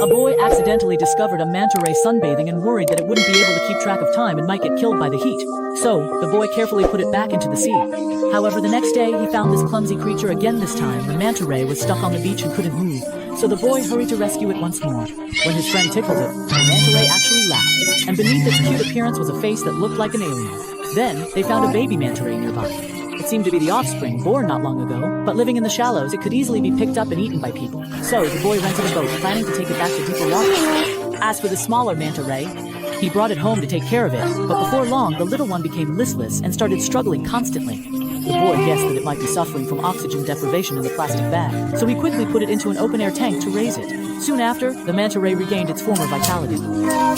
A boy accidentally discovered a manta ray sunbathing and worried that it wouldn't be able to keep track of time and might get killed by the heat. So, the boy carefully put it back into the sea. However, the next day he found this clumsy creature again. This time, the manta ray was stuck on the beach and couldn't move. So the boy hurried to rescue it once more. When his friend tickled it, the manta ray actually laughed, and beneath its cute appearance was a face that looked like an alien. Then, they found a baby manta ray nearby. It seemed to be the offspring, born not long ago, but living in the shallows, it could easily be picked up and eaten by people. So, the boy rented a boat, planning to take it back to deeper waters. As for the smaller manta ray, he brought it home to take care of it, but before long, the little one became listless and started struggling constantly. The boy guessed that it might be suffering from oxygen deprivation in the plastic bag, so he quickly put it into an open-air tank to raise it. Soon after, the manta ray regained its former vitality.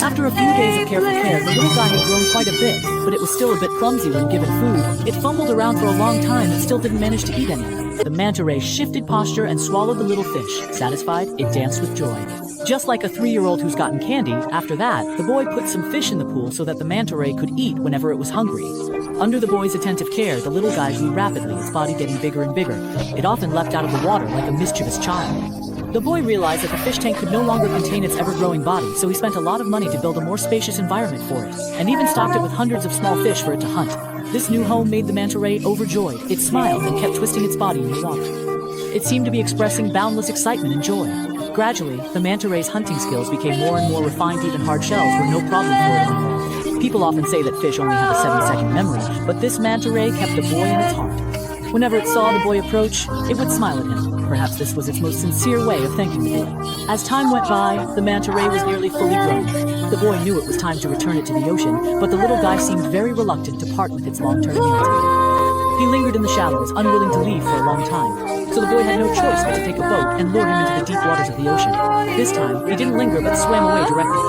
After a few days of careful care, the little guy had grown quite a bit, but it was still a bit clumsy when given food. It fumbled around for a long time and still didn't manage to eat any. The manta ray shifted posture and swallowed the little fish. Satisfied, it danced with joy. Just like a 3-year-old who's gotten candy, after that, the boy put some fish in the pool so that the manta ray could eat whenever it was hungry. Under the boy's attentive care, the little guy grew rapidly, its body getting bigger and bigger. It often leapt out of the water like a mischievous child. The boy realized that the fish tank could no longer contain its ever-growing body, so he spent a lot of money to build a more spacious environment for it, and even stocked it with hundreds of small fish for it to hunt. This new home made the manta ray overjoyed. It smiled and kept twisting its body in the water. It seemed to be expressing boundless excitement and joy. Gradually, the manta ray's hunting skills became more and more refined. Even hard shells were no problem for it anymore. People often say that fish only have a 7-second memory, but this manta ray kept the boy in its heart. Whenever it saw the boy approach, it would smile at him. Perhaps this was its most sincere way of thanking the boy. As time went by, the manta ray was nearly fully grown. The boy knew it was time to return it to the ocean, but the little guy seemed very reluctant to part with its long-term unity. He lingered in the shallows, unwilling to leave for a long time. So the boy had no choice but to take a boat and lure him into the deep waters of the ocean. This time, he didn't linger but swam away directly.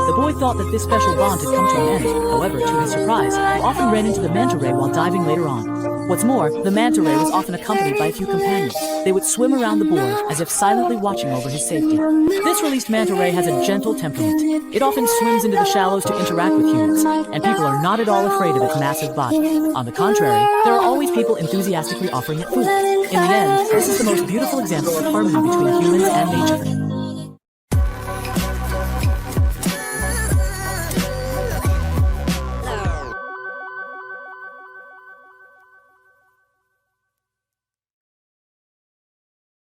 The boy thought that this special bond had come to an end. However, to his surprise, he often ran into the manta ray while diving later on. What's more, the manta ray was often accompanied by a few companions. They would swim around the boy as if silently watching over his safety. This released manta ray has a gentle temperament. It often swims into the shallows to interact with humans, and people are not at all afraid of its massive body. On the contrary, there are always people enthusiastically offering it food. In the end, this is the most beautiful example of harmony between humans and nature.